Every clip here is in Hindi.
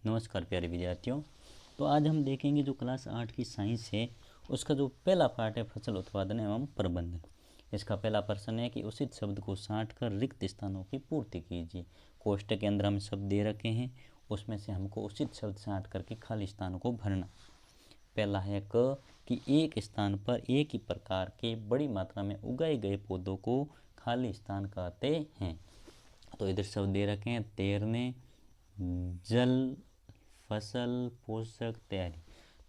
नमस्कार प्यारे विद्यार्थियों। तो आज हम देखेंगे जो क्लास 8 की साइंस है उसका जो पहला पार्ट है फसल उत्पादन एवं प्रबंधन। इसका पहला प्रश्न है कि उचित शब्द को छांट कर रिक्त स्थानों की पूर्ति कीजिए। कोष्टक के अंदर हम शब्द दे रखे हैं, उसमें से हमको उचित शब्द छांट करके खाली स्थानों को भरना। पहला है क कि एक स्थान पर एक ही प्रकार के बड़ी मात्रा में उगाए गए पौधों को खाली स्थान कहते हैं। तो इधर शब्द दे रखे हैं तैरने, जल, फसल, पोषक, तैयारी।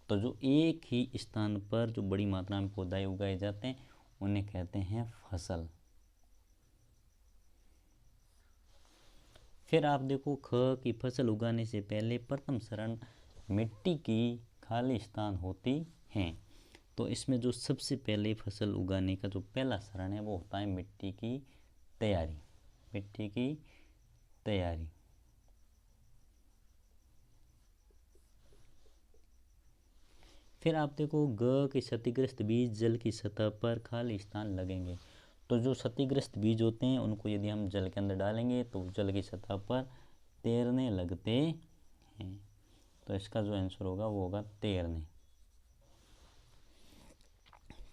तो जो एक ही स्थान पर जो बड़ी मात्रा में पौधे उगाए जाते हैं उन्हें कहते हैं फसल। फिर आप देखो ख की फसल उगाने से पहले प्रथम चरण मिट्टी की खाली स्थान होती हैं। तो इसमें जो सबसे पहले फसल उगाने का जो पहला चरण है वो होता है मिट्टी की तैयारी। मिट्टी की तैयारी। फिर आप देखो ग के क्षतिग्रस्त बीज जल की सतह पर खाली स्थान लगेंगे। तो जो क्षतिग्रस्त बीज होते हैं उनको यदि हम जल के अंदर डालेंगे तो जल की सतह पर तैरने लगते हैं। तो इसका जो आंसर होगा वो होगा तैरने।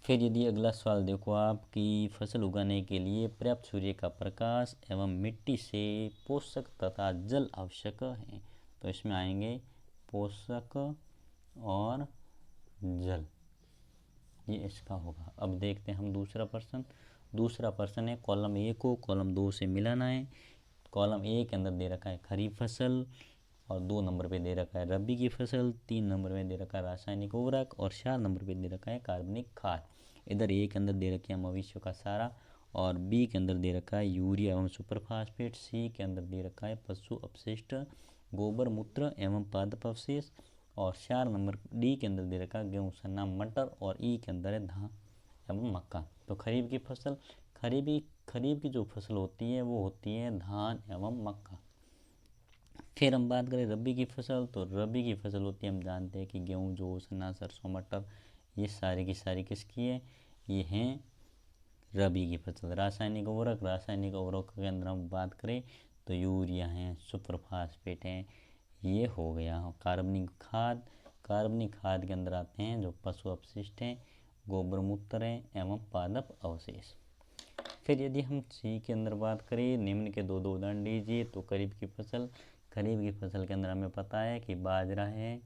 फिर यदि अगला सवाल देखो आप कि फसल उगाने के लिए पर्याप्त सूर्य का प्रकाश एवं मिट्टी से पोषक तथा जल आवश्यक है। तो इसमें आएंगे पोषक और जल, ये इसका होगा। अब देखते हैं हम दूसरा प्रश्न। दूसरा प्रश्न है कॉलम ए को कॉलम 2 से मिलाना है। कॉलम ए के अंदर दे रखा है खरीफ फसल और 2 नंबर पे दे रखा है रबी की फसल, 3 नंबर में दे रखा है रासायनिक उर्वरक और 4 नंबर पे दे रखा है कार्बनिक खाद। इधर ए के अंदर दे रखे हैं मवेशियों का चारा और बी के अंदर दे रखा है यूरिया एवं सुपरफास्फेट, सी के अंदर दे रखा है पशु अपशिष्ट, गोबर मूत्र एवं पादप अवशेष और 4 नंबर डी के अंदर दे रखा है गेहूँ, चना, मटर और ई के अंदर है धान एवं मक्का। तो खरीफ की फसल, खरीफ की जो फसल होती है वो होती है धान एवं मक्का। फिर हम बात करें रबी की फसल, तो रबी की फसल होती है, हम जानते हैं कि गेहूँ, जौ, चना, सरसों, मटर, ये सारी की सारी किसकी है, ये हैं रबी की फसल। रासायनिक उर्वरक के अंदर हम बात करें तो यूरिया है, सुपरफास्फेट है, ये हो गया। कार्बनिक खाद के अंदर आते हैं जो पशु अपशिष्ट हैं, गोबर मूत्र है एवं पादप अवशेष। फिर यदि हम सी के अंदर बात करें निम्न के दो उदाहरण लीजिए। तो खरीफ की फसल के अंदर हमें पता है कि बाजरा है,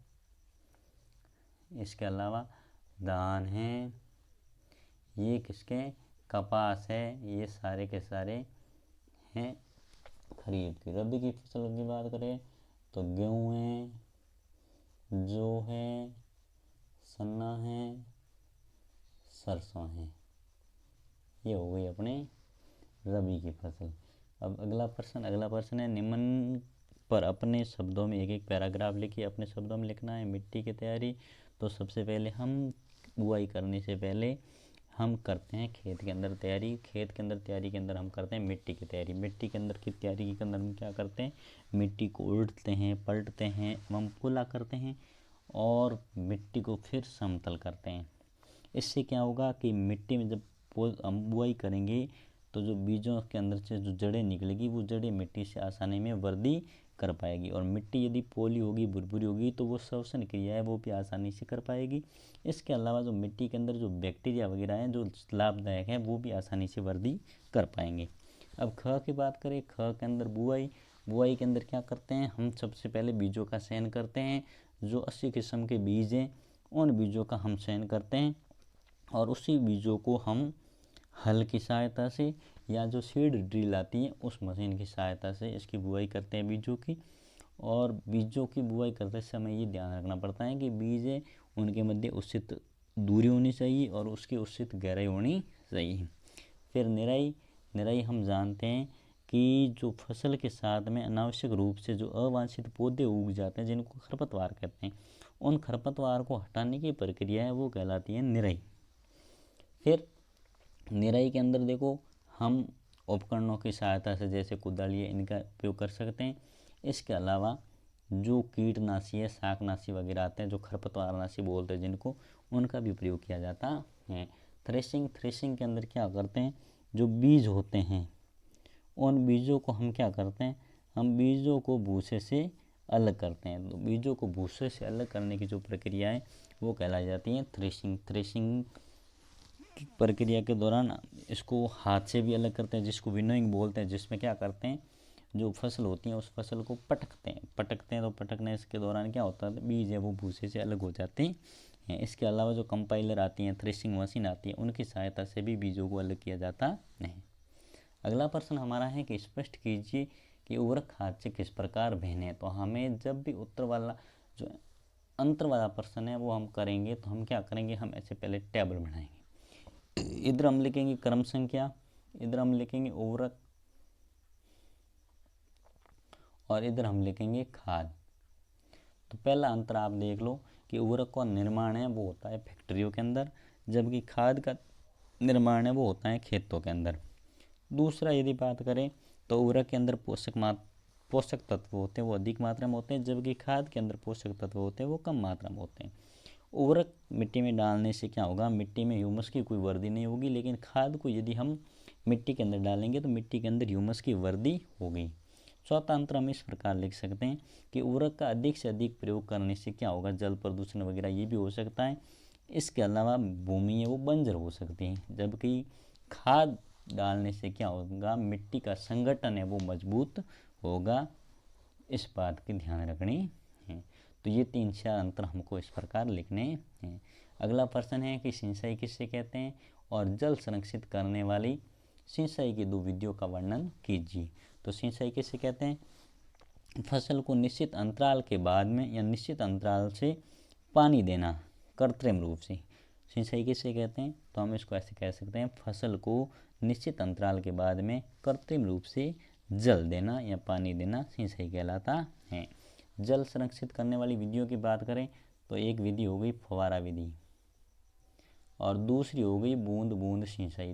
इसके अलावा धान है, ये किसके कपास है, ये सारे के सारे हैं खरीफ की। रबी की फसल की बात करें तो गेहूँ है, जौ है, चना है, सरसों है, ये हो गई अपने रबी की फसल। अब अगला प्रश्न है निम्न पर अपने शब्दों में एक एक पैराग्राफ लिखिए। अपने शब्दों में लिखना है मिट्टी की तैयारी। तो सबसे पहले हम बुआई करने से पहले हम करते हैं खेत के अंदर तैयारी। खेत के अंदर तैयारी के अंदर हम करते हैं मिट्टी की तैयारी। मिट्टी के अंदर की तैयारी के अंदर हम क्या करते हैं, मिट्टी को उलटते हैं, पलटते हैं एवं पुला करते हैं और मिट्टी को फिर समतल करते हैं। इससे क्या होगा कि मिट्टी में जब हम बुआई करेंगे तो जो बीजों के अंदर से जो जड़ें निकलेगी वो जड़ें मिट्टी से आसानी में वृद्धि कर पाएगी और मिट्टी यदि पोली होगी, भुरभुरी होगी तो वो श्वसन क्रिया है वो भी आसानी से कर पाएगी। इसके अलावा जो मिट्टी के अंदर जो बैक्टीरिया वगैरह हैं जो लाभदायक हैं वो भी आसानी से वृद्धि कर पाएंगे। अब ख की बात करें, ख के अंदर बुआई के अंदर क्या करते हैं, हम सबसे पहले बीजों का चयन करते हैं। जो 80 किस्म के बीज हैं उन बीजों का हम चयन करते हैं और उसी बीजों को हम हल की सहायता से या जो सीड ड्रिल आती है उस मशीन की सहायता से इसकी बुआई करते हैं बीजों की। और बीजों की बुआई करते समय ये ध्यान रखना पड़ता है कि बीज है उनके मध्य उचित दूरी होनी चाहिए और उसकी उचित गहराई होनी चाहिए। फिर निराई हम जानते हैं कि जो फसल के साथ में अनावश्यक रूप से जो अवांछित पौधे उग जाते हैं जिनको खरपतवार कहते हैं, उन खरपतवार को हटाने की प्रक्रिया है वो कहलाती है निराई। फिर निराई के अंदर देखो हम उपकरणों की सहायता से जैसे कुदाली इनका उपयोग कर सकते हैं। इसके अलावा जो कीटनाशी है, शाकनाशी वगैरह आते हैं जो खरपतवारनाशी बोलते हैं जिनको, उनका भी प्रयोग किया जाता है। थ्रेशिंग के अंदर क्या करते हैं, जो बीज होते हैं उन बीजों को हम क्या करते हैं, हम बीजों को भूसे से अलग करते हैं। तो बीजों को भूसे से अलग करने की जो प्रक्रिया है वो कहलाई जाती है थ्रेशिंग। थ्रेशिंग की प्रक्रिया के दौरान इसको हाथ से भी अलग करते हैं, जिसको विनोइंग बोलते हैं, जिसमें क्या करते हैं, जो फसल होती है उस फसल को पटकते हैं। तो पटकने के दौरान क्या होता है, बीज है वो भूसे से अलग हो जाते हैं। इसके अलावा जो कंपाइलर आती हैं, थ्रेशिंग मशीन आती है, उनकी सहायता से भी बीजों को अलग किया जाता है। अगला प्रश्न हमारा है कि स्पष्ट कीजिए कि उर्वरक खाद से किस प्रकार भिन्न है। तो हमें जब भी उत्तर वाला जो अंतर वाला प्रश्न है वो हम करेंगे तो हम क्या करेंगे, हम ऐसे पहले टेबल बनाएंगे। इधर हम लिखेंगे क्रम संख्या, इधर हम लिखेंगे उर्वरक, और इधर हम लिखेंगे खाद। तो पहला अंतर आप देख लो कि उर्वरक का निर्माण है वो होता है फैक्ट्रियों के अंदर, जबकि खाद का निर्माण है वो होता है खेतों के अंदर। दूसरा यदि बात करें तो उर्वरक के अंदर पोषक तत्व होते हैं वो अधिक मात्रा में होते हैं, जबकि खाद के अंदर पोषक तत्व होते हैं वो कम मात्रा में होते हैं। उर्वरक मिट्टी में डालने से क्या होगा, मिट्टी में ह्यूमस की कोई वृद्धि नहीं होगी, लेकिन खाद को यदि हम मिट्टी के अंदर डालेंगे तो मिट्टी के अंदर ह्यूमस की वृद्धि होगी। चौथा अंतर हम इस प्रकार लिख सकते हैं कि उर्वरक का अधिक से अधिक प्रयोग करने से क्या होगा, जल प्रदूषण वगैरह ये भी हो सकता है। इसके अलावा भूमि है वो बंजर हो सकती है, जबकि खाद डालने से क्या होगा, मिट्टी का संगठन है वो मजबूत होगा। इस बात की ध्यान रखनी है। तो ये 3-4 अंतर हमको इस प्रकार लिखने हैं। अगला प्रश्न है कि सिंचाई किससे कहते हैं और जल संरक्षित करने वाली सिंचाई की 2 विधियों का वर्णन कीजिए। तो सिंचाई किससे कहते हैं, फसल को निश्चित अंतराल के बाद में या निश्चित अंतराल से पानी देना कृत्रिम रूप से। सिंचाई किससे कहते हैं, तो हम इसको ऐसे कह सकते हैं, फसल को निश्चित अंतराल के बाद में कृत्रिम रूप से जल देना या पानी देना सिंचाई कहलाता है। जल संरक्षित करने वाली विधियों की बात करें तो एक विधि हो गई फव्वारा विधि, और दूसरी हो गई बूंद बूंद सिंचाई।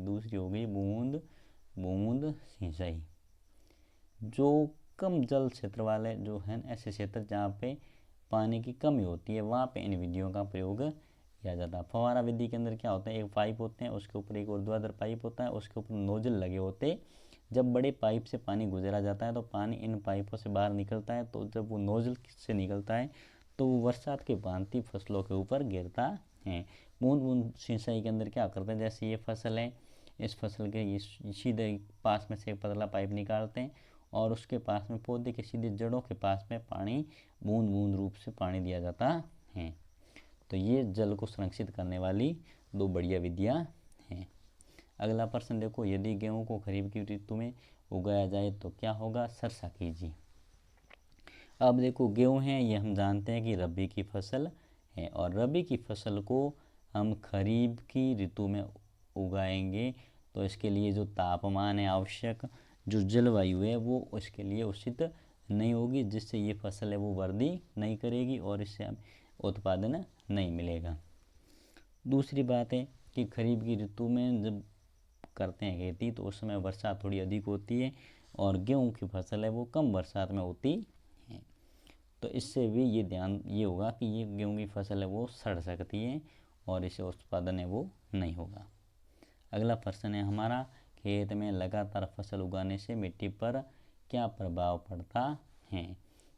बूंद सिंचाई जो कम जल क्षेत्र वाले जो हैं, ऐसे क्षेत्र जहाँ पे पानी की कमी होती है वहाँ पे इन विधियों का प्रयोग किया जाता है। फव्वारा विधि के अंदर क्या होता है, एक पाइप होते हैं, उसके ऊपर एक ऊर्ध्वाधर पाइप होता है, उसके ऊपर नोजल लगे होते हैं। जब बड़े पाइप से पानी गुजरा जाता है तो पानी इन पाइपों से बाहर निकलता है, तो जब वो नोजल से निकलता है तो वो बरसात के भांति फसलों के ऊपर गिरता है। बूंद बूंद सिंचाई के अंदर क्या करते हैं, जैसे ये फसल है, इस फसल के ये सीधे पास में से एक पतला पाइप निकालते हैं और उसके पास में पौधे के सीधे जड़ों के पास में पानी बूंद बूंद रूप से पानी दिया जाता है। तो ये जल को संरक्षित करने वाली 2 बढ़िया विधियाँ हैं। अगला प्रश्न देखो, यदि गेहूं को खरीफ की ऋतु में उगाया जाए तो क्या होगा, सरसा कीजिए। अब देखो गेहूं है ये हम जानते हैं कि रबी की फसल है, और रबी की फसल को हम खरीफ की ऋतु में उगाएंगे तो इसके लिए जो तापमान है आवश्यक, जो जलवायु है वो उसके लिए उचित नहीं होगी, जिससे ये फसल है वो वृद्धि नहीं करेगी और इससे हमें उत्पादन नहीं मिलेगा। दूसरी बात है कि खरीफ की ऋतु में जब करते हैं खेती तो उस समय वर्षा थोड़ी अधिक होती है और गेहूं की फसल है वो कम बरसात में होती है। तो इससे भी ये होगा कि ये गेहूं की फसल है वो सड़ सकती है और इसे उत्पादन है वो नहीं होगा। अगला प्रश्न है हमारा, खेत में लगातार फसल उगाने से मिट्टी पर क्या प्रभाव पड़ता है।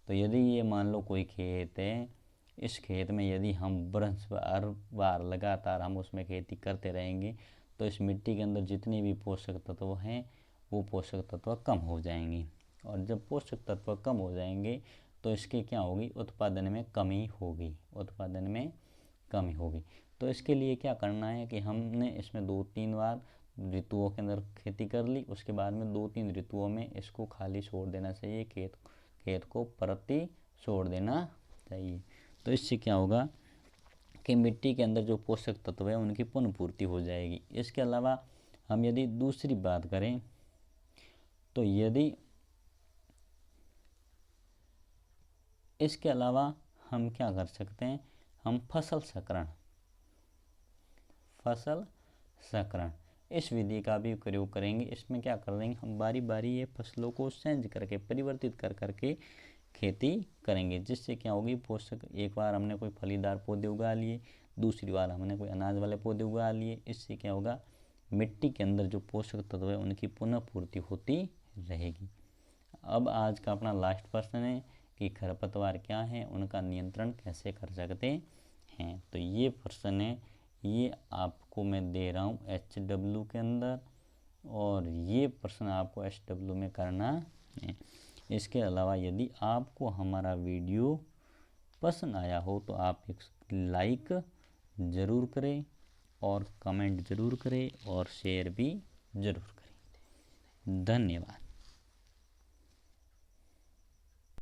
तो यदि ये मान लो कोई खेत है, इस खेत में यदि हम बरस बार लगातार हम उसमें खेती करते रहेंगे तो इस मिट्टी के अंदर जितने भी पोषक तत्व हैं वो पोषक तत्व कम हो जाएंगे, और जब पोषक तत्व कम हो जाएंगे तो इसके क्या होगी, उत्पादन में कमी होगी। तो इसके लिए क्या करना है कि हमने इसमें 2-3 बार ऋतुओं के अंदर खेती कर ली, उसके बाद में 2-3 ऋतुओं में इसको खाली छोड़ देना चाहिए, खेत को परती छोड़ देना चाहिए। तो इससे क्या होगा कि मिट्टी के अंदर जो पोषक तत्व है उनकी पुनः पूर्ति हो जाएगी। इसके अलावा हम यदि दूसरी बात करें तो यदि इसके अलावा हम क्या कर सकते हैं, हम फसल सकरण इस विधि का भी प्रयोग करेंगे। इसमें क्या कर देंगे, हम बारी बारी ये फसलों को चेंज करके परिवर्तित कर करके खेती करेंगे, जिससे क्या होगी, पोषक एक बार हमने कोई फलीदार पौधे उगा लिए, दूसरी बार हमने कोई अनाज वाले पौधे उगा लिए। इससे क्या होगा, मिट्टी के अंदर जो पोषक तत्व है उनकी पुनः पूर्ति होती रहेगी। अब आज का अपना लास्ट प्रश्न है कि खरपतवार क्या है, उनका नियंत्रण कैसे कर सकते हैं। तो ये प्रश्न है, ये आपको मैं दे रहा हूँ HW के अंदर, और ये प्रश्न आपको HW में करना है। इसके अलावा यदि आपको हमारा वीडियो पसंद आया हो तो आप एक लाइक ज़रूर करें और कमेंट ज़रूर करें और शेयर भी ज़रूर करें। धन्यवाद।